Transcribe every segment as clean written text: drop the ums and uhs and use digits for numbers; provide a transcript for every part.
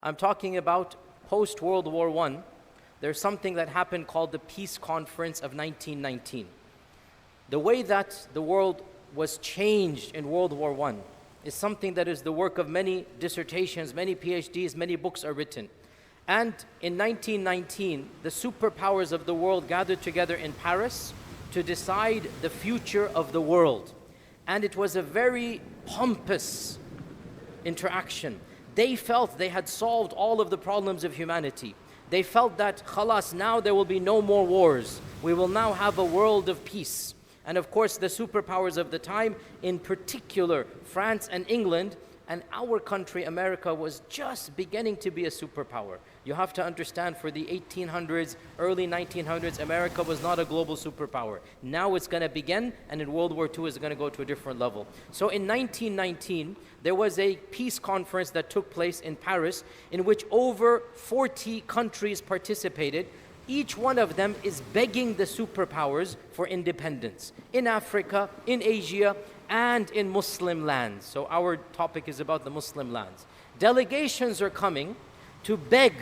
I'm talking about post-World War I. There's something that happened called the Peace Conference of 1919. The way that the world was changed in World War I is something that is the work of many dissertations, many PhDs, many books are written. And in 1919, the superpowers of the world gathered together in Paris to decide the future of the world. And it was a very pompous interaction. They felt they had solved all of the problems of humanity. They felt that, khalas, now there will be no more wars. We will now have a world of peace. And of course, the superpowers of the time, in particular France and England, and our country, America, was just beginning to be a superpower. You have to understand, for the 1800s, early 1900s, America was not a global superpower. Now it's going to begin, and in World War II, it's going to go to a different level. So in 1919, there was a peace conference that took place in Paris, in which over 40 countries participated. Each one of them is begging the superpowers for independence in Africa, in Asia, and in Muslim lands. So our topic is about the Muslim lands. Delegations are coming to beg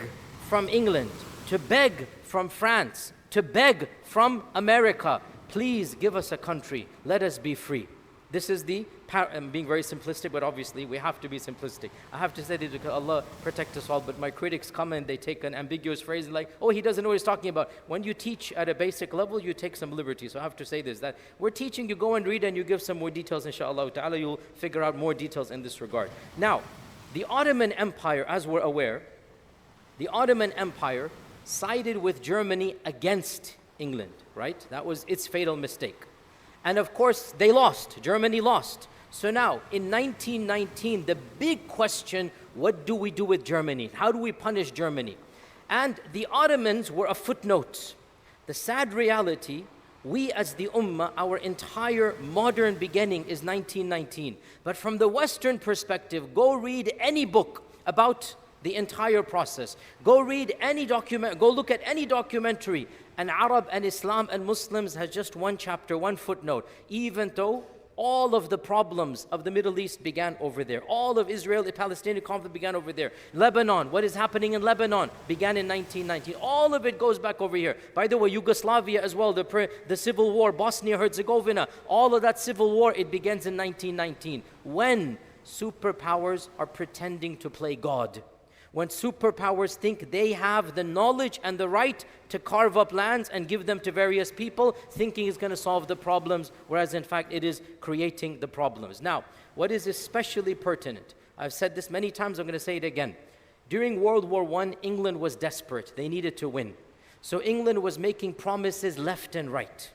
from England, to beg from France, to beg from America, please give us a country, let us be free. This is I'm being very simplistic, but obviously we have to be simplistic. I have to say that because Allah protect us all, but my critics come and they take an ambiguous phrase and like, oh, he doesn't know what he's talking about. When you teach at a basic level, you take some liberty. So I have to say this, that we're teaching, you go and read and you give some more details, inshallah ta'ala, you'll figure out more details in this regard. Now, the Ottoman Empire, as we're aware, the Ottoman Empire sided with Germany against England, right? That was its fatal mistake. And of course, they lost. Germany lost. So now, in 1919, the big question, what do we do with Germany? How do we punish Germany? And the Ottomans were a footnote. The sad reality, we as the Ummah, our entire modern beginning is 1919. But from the Western perspective, go read any book about the entire process. Go read any document, go look at any documentary. And Arab and Islam and Muslims has just one chapter, one footnote. Even though all of the problems of the Middle East began over there. All of Israel-Palestinian conflict began over there. Lebanon, what is happening in Lebanon began in 1919. All of it goes back over here. By the way, Yugoslavia as well, the civil war, Bosnia-Herzegovina, all of that civil war, it begins in 1919. When superpowers are pretending to play God. When superpowers think they have the knowledge and the right to carve up lands and give them to various people, thinking it's going to solve the problems, whereas in fact it is creating the problems. Now, what is especially pertinent, I've said this many times, I'm going to say it again. During World War I, England was desperate. They needed to win. So England was making promises left and right.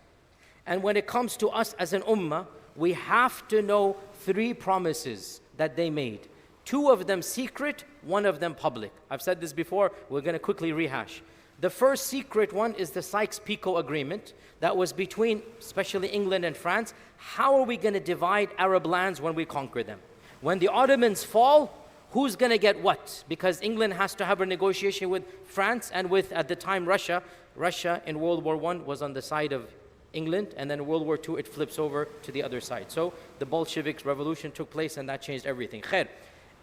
And when it comes to us as an ummah, we have to know 3 promises that they made. 2 of them secret, 1 of them public. I've said this before, we're going to quickly rehash. The first secret one is the Sykes-Picot Agreement that was between, especially England and France. How are we going to divide Arab lands when we conquer them? When the Ottomans fall, who's going to get what? Because England has to have a negotiation with France and with, at the time, Russia. Russia in World War I was on the side of England, and then in World War II it flips over to the other side. So the Bolshevik revolution took place and that changed everything. Khair.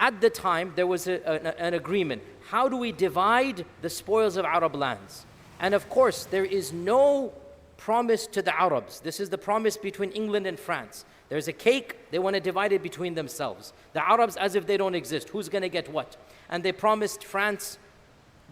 At the time, there was an agreement. How do we divide the spoils of Arab lands? And of course, there is no promise to the Arabs. This is the promise between England and France. There's a cake, they want to divide it between themselves. The Arabs, as if they don't exist. Who's going to get what? And they promised France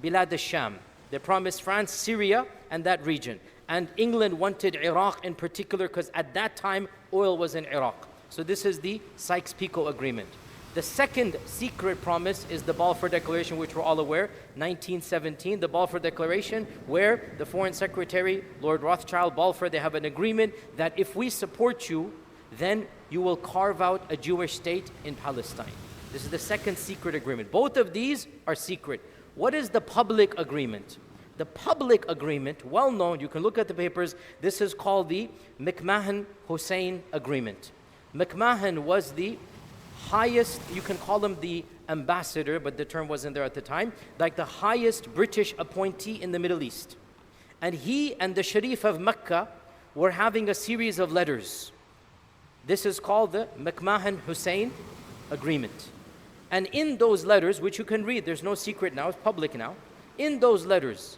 Bilad al-Sham. They promised France Syria and that region. And England wanted Iraq in particular because at that time, oil was in Iraq. So this is the Sykes-Picot Agreement. The second secret promise is the Balfour Declaration, which we're all aware, 1917, the Balfour Declaration, where the Foreign Secretary, Lord Rothschild, Balfour, they have an agreement that if we support you, then you will carve out a Jewish state in Palestine. This is the second secret agreement. Both of these are secret. What is the public agreement? The public agreement, well known, you can look at the papers, this is called the McMahon-Hussein Agreement. McMahon was the highest, you can call him the ambassador, but the term wasn't there at the time, like the highest British appointee in the Middle East. And he and the Sharif of Mecca were having a series of letters. This is called the McMahon-Hussein Agreement. And in those letters, which you can read, there's no secret now, it's public now. In those letters,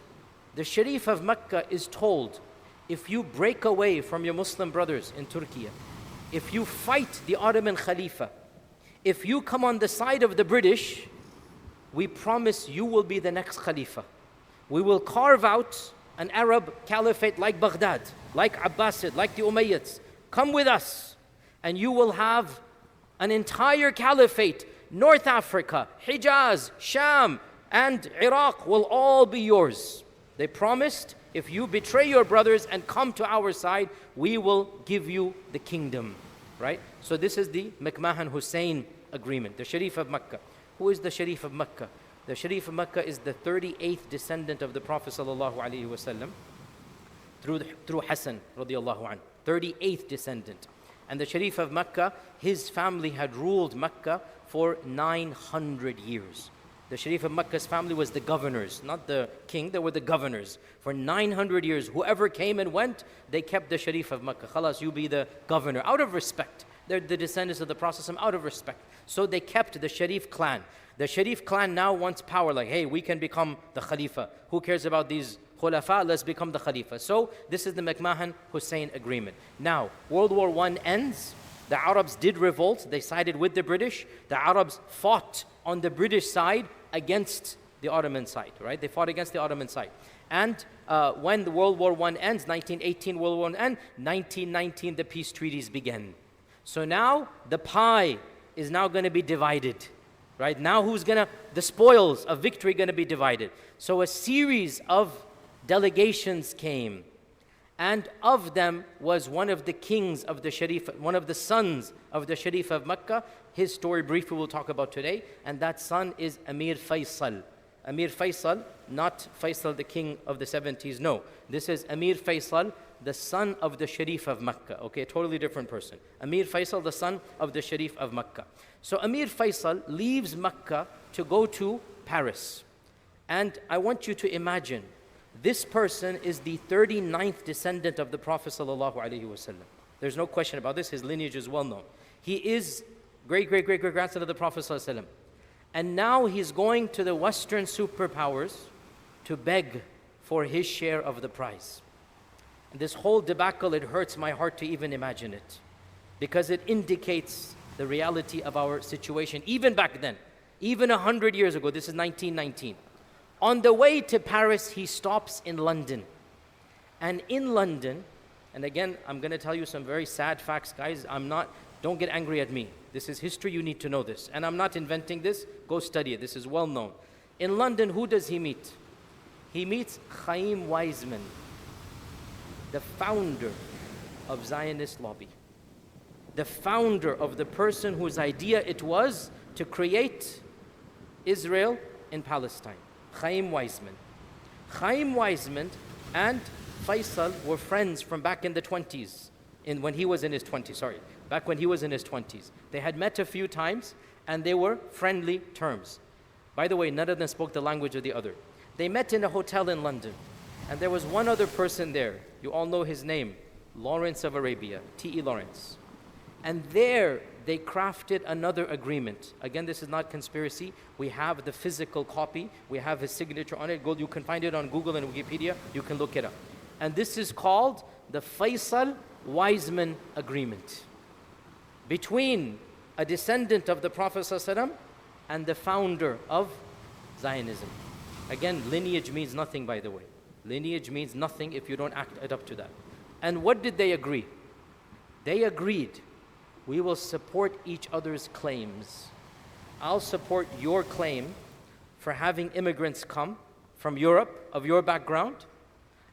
the Sharif of Mecca is told, if you break away from your Muslim brothers in Turkey, if you fight the Ottoman Khalifa, if you come on the side of the British, we promise you will be the next Khalifa. We will carve out an Arab caliphate like Baghdad, like Abbasid, like the Umayyads. Come with us, and you will have an entire caliphate. North Africa, Hijaz, Sham, and Iraq will all be yours. They promised, if you betray your brothers and come to our side, we will give you the kingdom. Right? So this is the McMahon Hussein agreement, the Sharif of Mecca. Who is the Sharif of Mecca? The Sharif of Mecca is the 38th descendant of the Prophet sallallahu alaihi wasallam through Hassan radiallahu anh, 38th descendant. And the Sharif of Mecca, his family had ruled Mecca for 900 years. The Sharif of Mecca's family was the governors, not the king, they were the governors. For 900 years, whoever came and went, they kept the Sharif of Mecca. Khalas, you be the governor, out of respect. They're the descendants of the Prophet out of respect. So they kept the Sharif clan. The Sharif clan now wants power, like, hey, we can become the Khalifa. Who cares about these Khulafa? Let's become the Khalifa. So this is the McMahon Hussein agreement. Now, World War I ends. The Arabs did revolt. They sided with the British. The Arabs fought on the British side against the Ottoman side, right? They fought against the Ottoman side. And when the World War I ends, 1918 World War I ends, 1919 the peace treaties begin. So now the pie is now going to be divided, right? Now the spoils of victory going to be divided. So a series of delegations came, and of them was one of the kings of the Sharif, one of the sons of the Sharif of Mecca. His story briefly we'll talk about today, and that son is Amir Faisal. Amir Faisal, not Faisal the king of the 70s, no. This is Amir Faisal, the son of the Sharif of Mecca. Okay, a totally different person. Amir Faisal, the son of the Sharif of Mecca. So Amir Faisal leaves Mecca to go to Paris. And I want you to imagine, this person is the 39th descendant of the Prophet sallallahu alaihi wasallam. There's no question about this, his lineage is well known. He is great-great-great-great-grandson of the Prophet sallallahu alaihi wasallam. And now he's going to the Western superpowers to beg for his share of the prize. And this whole debacle, it hurts my heart to even imagine it, because it indicates the reality of our situation, even back then, even 100 years ago. This is 1919. On the way to Paris, he stops in London. And in London, and again, I'm going to tell you some very sad facts, guys. Don't get angry at me. This is history, you need to know this. And I'm not inventing this, go study it, this is well known. In London, who does he meet? He meets Chaim Weizmann, the founder of Zionist lobby. The founder of the person whose idea it was to create Israel in Palestine. Chaim Weizmann. Chaim Weizmann and Faisal were friends from back in the 20s, when he was in his 20s, back when he was in his 20s. They had met a few times and they were friendly terms. By the way, none of them spoke the language of the other. They met in a hotel in London, and there was one other person there. You all know his name, Lawrence of Arabia, T.E. Lawrence. And there they crafted another agreement. Again, this is not conspiracy. We have the physical copy. We have his signature on it. You can find it on Google and Wikipedia. You can look it up. And this is called the Faisal-Weizmann Agreement, between a descendant of the Prophet ﷺ and the founder of Zionism. Again, lineage means nothing, by the way. Lineage means nothing if you don't act up to that. And what did they agree? They agreed, we will support each other's claims. I'll support your claim for having immigrants come from Europe, of your background,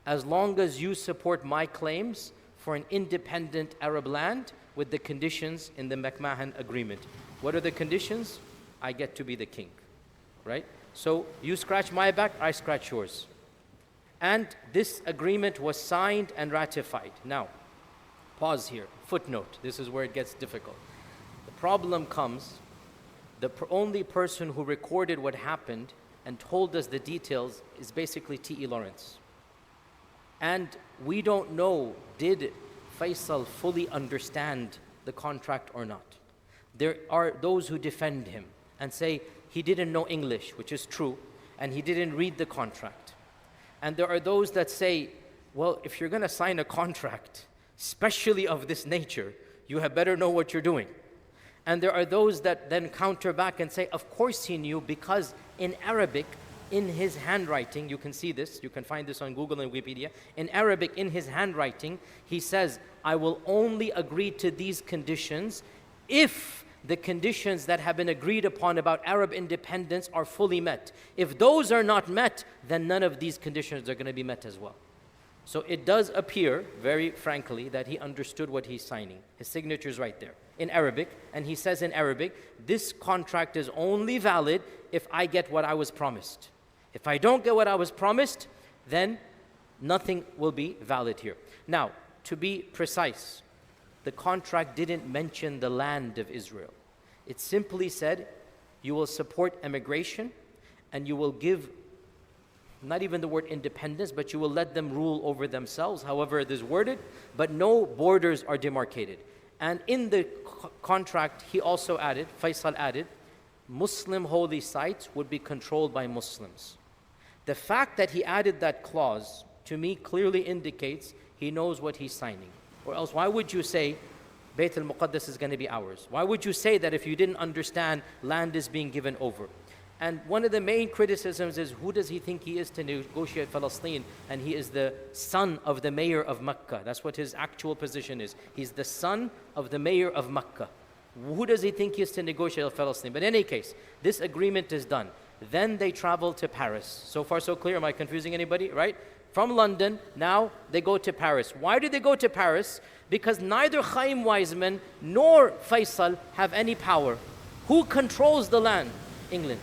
as long as you support my claims for an independent Arab land with the conditions in the McMahon Agreement. What are the conditions? I get to be the king, right? So you scratch my back, I scratch yours. And this agreement was signed and ratified. Now, pause here, footnote. This is where it gets difficult. The problem comes, the only person who recorded what happened and told us the details is basically T.E. Lawrence. And we don't know, did Faisal fully understand the contract or not? There are those who defend him, and say he didn't know English, which is true, and he didn't read the contract. And there are those that say, well, if you're going to sign a contract, especially of this nature, you had better know what you're doing. And there are those that then counter back and say, of course he knew, because in Arabic, in his handwriting, you can see this, you can find this on Google and Wikipedia. In Arabic, in his handwriting, he says, I will only agree to these conditions if the conditions that have been agreed upon about Arab independence are fully met. If those are not met, then none of these conditions are going to be met as well. So it does appear, very frankly, that he understood what he's signing. His signature is right there in Arabic, and he says in Arabic, this contract is only valid if I get what I was promised. If I don't get what I was promised, then nothing will be valid here. Now, to be precise, the contract didn't mention the land of Israel. It simply said, you will support immigration and you will give, not even the word independence, but you will let them rule over themselves, however it is worded, but no borders are demarcated. And in the contract, he also added, Faisal added, Muslim holy sites would be controlled by Muslims. The fact that he added that clause, to me, clearly indicates he knows what he's signing. Or else, why would you say, Bayt al-Muqaddas is going to be ours? Why would you say that if you didn't understand land is being given over? And one of the main criticisms is, who does he think he is to negotiate Palestine? And he is the son of the mayor of Mecca. That's what his actual position is. He's the son of the mayor of Mecca. Who does he think he is to negotiate Palestine? But in any case, this agreement is done. Then they travel to Paris. So far so clear, am I confusing anybody, right? From London, now they go to Paris. Why do they go to Paris? Because neither Chaim Weizmann nor Faisal have any power. Who controls the land? England.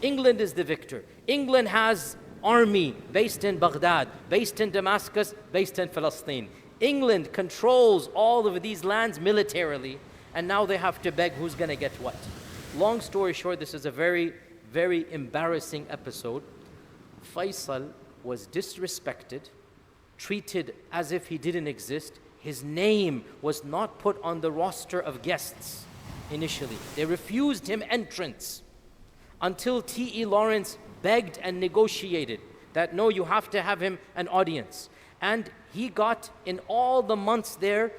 England is the victor. England has army based in Baghdad, based in Damascus, based in Palestine. England controls all of these lands militarily, and now they have to beg who's going to get what. Long story short, this is a very, very embarrassing episode. Faisal was disrespected, treated as if he didn't exist. His name was not put on the roster of guests initially. They refused him entrance until T.E. Lawrence begged and negotiated that, no, you have to have him an audience. And he got, in all the months there,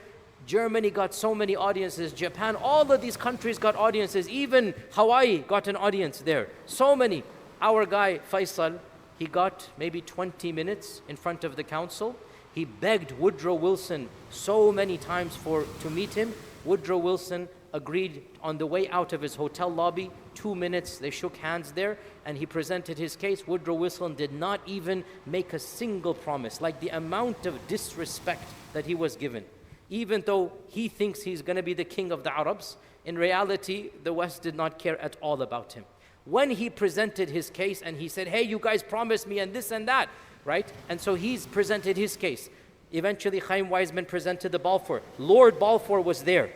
Germany got so many audiences, Japan, all of these countries got audiences, even Hawaii got an audience there. So many. Our guy, Faisal, he got maybe 20 minutes in front of the council. He begged Woodrow Wilson so many times to meet him. Woodrow Wilson agreed on the way out of his hotel lobby. 2 minutes, they shook hands there, and he presented his case. Woodrow Wilson did not even make a single promise. Like the amount of disrespect that he was given. Even though he thinks he's going to be the king of the Arabs, in reality, the West did not care at all about him. When he presented his case and he said, hey, you guys promised me and this and that, right? And so he's presented his case. Eventually, Chaim Weizmann presented the Balfour. Lord Balfour was there.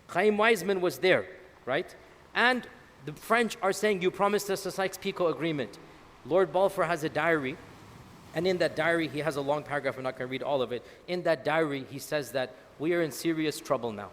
Chaim Weizmann was there, right? And the French are saying, you promised us a Sykes-Picot agreement. Lord Balfour has a diary, and in that diary, he has a long paragraph. I'm not going to read all of it. In that diary, he says that we are in serious trouble now.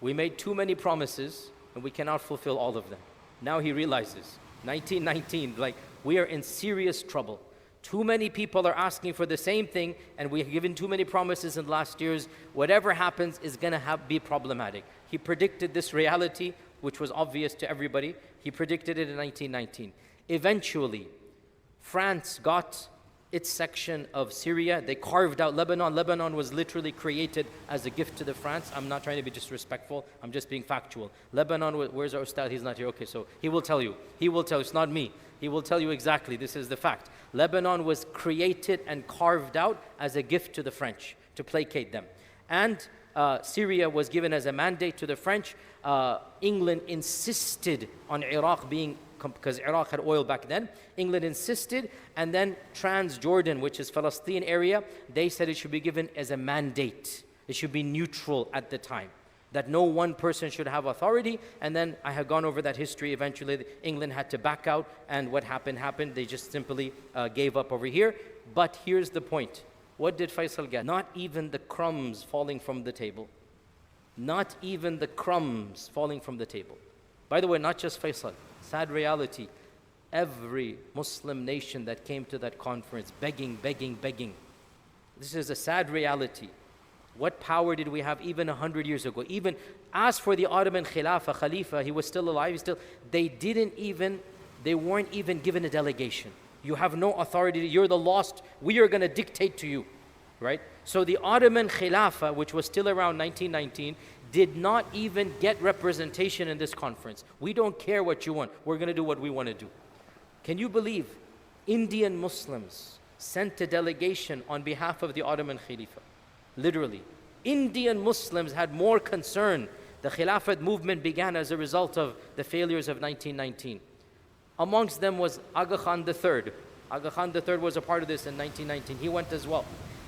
We made too many promises, and we cannot fulfill all of them. Now he realizes, 1919, like, we are in serious trouble. Too many people are asking for the same thing, and we have given too many promises in the last years. Whatever happens is going to be problematic. He predicted this reality, which was obvious to everybody. He predicted it in 1919. Eventually, France got its section of Syria. They carved out Lebanon. Lebanon was literally created as a gift to the France. I'm not trying to be disrespectful. I'm just being factual. Lebanon, where's our ustad? He's not here. Okay, so he will tell you. He will tell you. It's not me. He will tell you exactly. This is the fact. Lebanon was created and carved out as a gift to the French to placate them. And Syria was given as a mandate to the French. England insisted on Iraq being, because Iraq had oil back then. England insisted, and then Transjordan, which is Palestine area, they said it should be given as a mandate. It should be neutral at the time, that no one person should have authority. And then I have gone over that history. Eventually, England had to back out, and what happened. They just simply gave up over here. But here's the point. What did Faisal get? Not even the crumbs falling from the table. Not even the crumbs falling from the table. By the way, not just Faisal. sad reality. Every Muslim nation that came to that conference begging, begging, begging. This is a sad reality. What power did we have even 100 years ago? Even as for the Ottoman Khalifa, he was still alive, they weren't even given a delegation. You have no authority, you're the lost, we are going to dictate to you, right? So the Ottoman Khilafah, which was still around 1919, did not even get representation in this conference. We don't care what you want, we're going to do what we want to do. Can you believe Indian Muslims sent a delegation on behalf of the Ottoman Khalifa? Literally. Indian Muslims had more concern. The Khilafat movement began as a result of the failures of 1919. Amongst them was Aga Khan III. Aga Khan III was a part of this in 1919. He went as well.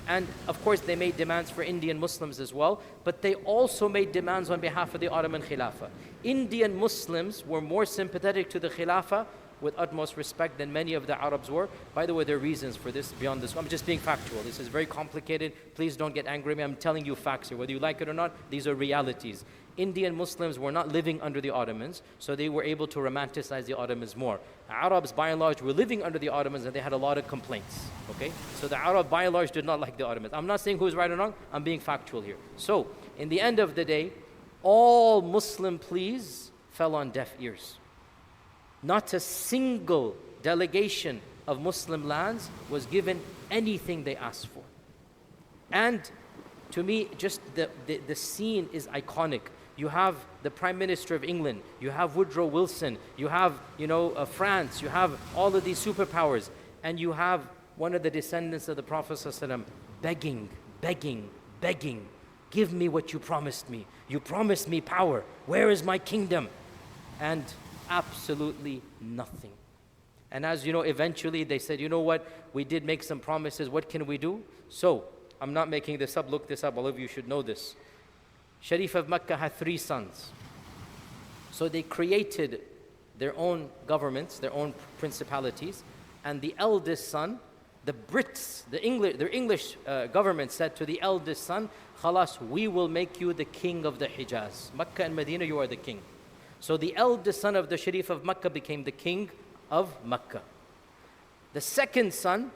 And of course they made demands for Indian Muslims as well, but they also made demands on behalf of the Ottoman Khilafah. Indian Muslims were more sympathetic to the Khilafah with utmost respect than many of the Arabs were. By the way, there are reasons for this beyond this. I'm just being factual. This is very complicated. Please don't get angry at me. I'm telling you facts here. Whether you like it or not, these are realities. Indian Muslims were not living under the Ottomans, so they were able to romanticize the Ottomans more. Arabs, by and large, were living under the Ottomans and they had a lot of complaints. Okay? So the Arab, by and large, did not like the Ottomans. I'm not saying who's right or wrong. I'm being factual here. So, in the end of the day, all Muslim pleas fell on deaf ears. Not a single delegation of Muslim lands was given anything they asked for. And to me, just the scene is iconic. You have the Prime Minister of England, you have Woodrow Wilson, you have, France, you have all of these superpowers, and you have one of the descendants of the Prophet ﷺ begging, begging, begging, give me what you promised me. You promised me power. Where is my kingdom? And absolutely nothing. And as you know, eventually they said, you know what, we did make some promises, what can we do? So, I'm not making this up, look this up, all of you should know this. Sharif of Mecca had 3 sons. So they created their own governments, their own principalities, and the eldest son, the Brits, their English government said to the eldest son, Khalas, we will make you the king of the Hijaz. Mecca and Medina, you are the king. So the eldest son of the Sharif of Mecca became the king of Mecca. The second son,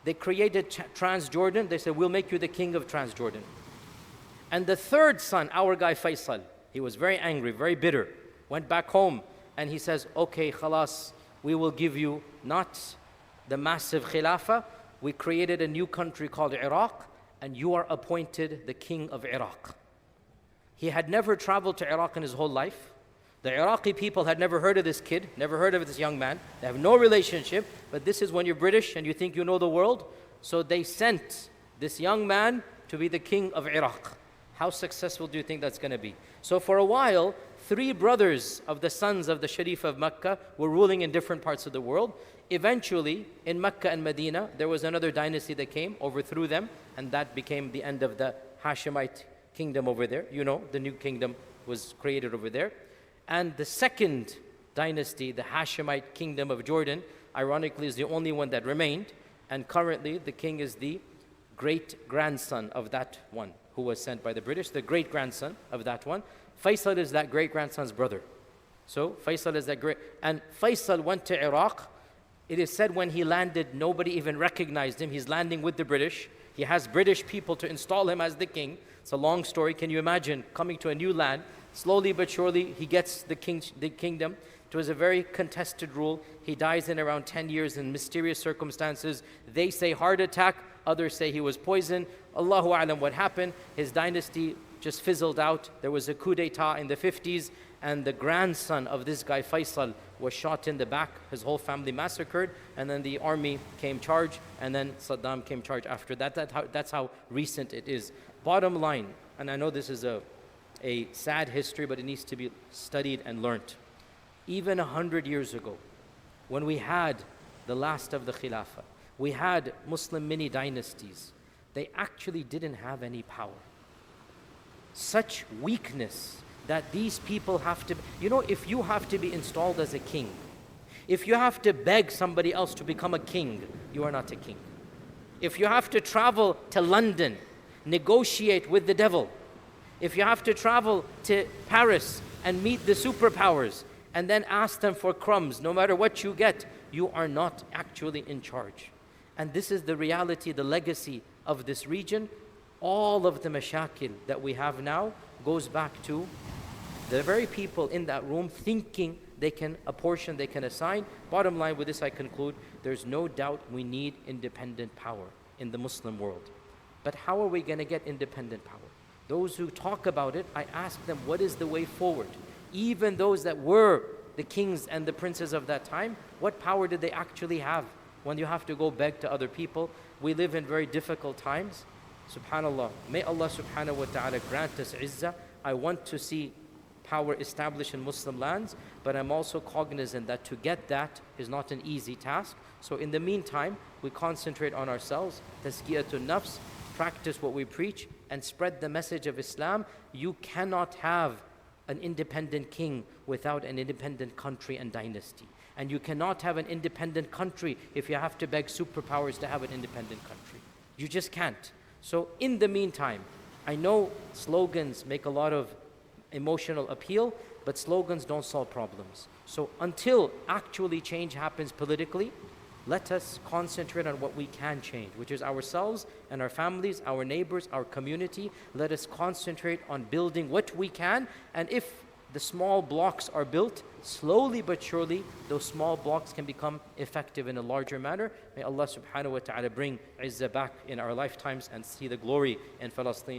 they created Transjordan. They said, we'll make you the king of Transjordan. And the third son, our guy Faisal, he was very angry, very bitter, went back home and he says, okay, khalas, we will give you not the massive khilafah. We created a new country called Iraq and you are appointed the king of Iraq. He had never traveled to Iraq in his whole life. The Iraqi people had never heard of this kid, never heard of this young man. They have no relationship, but this is when you're British and you think you know the world. So they sent this young man to be the king of Iraq. How successful do you think that's going to be? So for a while, 3 brothers of the sons of the Sharif of Mecca were ruling in different parts of the world. Eventually, in Mecca and Medina, there was another dynasty that came, overthrew them, and that became the end of the Hashemite kingdom over there. You know, the new kingdom was created over there. And the second dynasty, the Hashemite kingdom of Jordan, ironically is the only one that remained. And currently the king is the great-grandson of that one who was sent by the British, the great-grandson of that one. Faisal is that great-grandson's brother. So Faisal is that great. And Faisal went to Iraq. It is said when he landed, nobody even recognized him. He's landing with the British. He has British people to install him as the king. It's a long story. Can you imagine coming to a new land? Slowly but surely, he gets the kingdom. It was a very contested rule. He dies in around 10 years in mysterious circumstances. They say heart attack, others say he was poisoned. Allahu A'lam what happened. His dynasty just fizzled out. There was a coup d'etat in the 50s, and the grandson of this guy, Faisal, was shot in the back. His whole family massacred, and then the army came charge, and then Saddam came charge after that. That's how recent it is. Bottom line, and I know this is a sad history, but it needs to be studied and learnt. Even 100 years ago, when we had the last of the Khilafah, we had Muslim mini dynasties, they actually didn't have any power. Such weakness that these people have to, if you have to be installed as a king, if you have to beg somebody else to become a king, you are not a king. If you have to travel to London, negotiate with the devil, if you have to travel to Paris and meet the superpowers and then ask them for crumbs. No matter what you get, you are not actually in charge. And this is the reality, the legacy of this region. All of the mashakil that we have now goes back to the very people in that room thinking they can apportion, they can assign. Bottom line, with this I conclude, there's no doubt we need independent power in the Muslim world. But how are we going to get independent power? Those who talk about it, I ask them, what is the way forward? Even those that were the kings and the princes of that time, what power did they actually have when you have to go beg to other people? We live in very difficult times. Subhanallah. May Allah subhanahu wa ta'ala grant us izzah. I want to see power established in Muslim lands, but I'm also cognizant that to get that is not an easy task. So in the meantime, we concentrate on ourselves, tazkiyatun nafs, practice what we preach, and spread the message of Islam. You cannot have an independent king without an independent country and dynasty. And you cannot have an independent country if you have to beg superpowers to have an independent country. You just can't. So in the meantime, I know slogans make a lot of emotional appeal, but slogans don't solve problems. So until actually change happens politically, let us concentrate on what we can change, which is ourselves and our families, our neighbors, our community. Let us concentrate on building what we can, and if the small blocks are built, slowly but surely, those small blocks can become effective in a larger manner. May Allah subhanahu wa ta'ala bring izzah back in our lifetimes and see the glory in Palestine.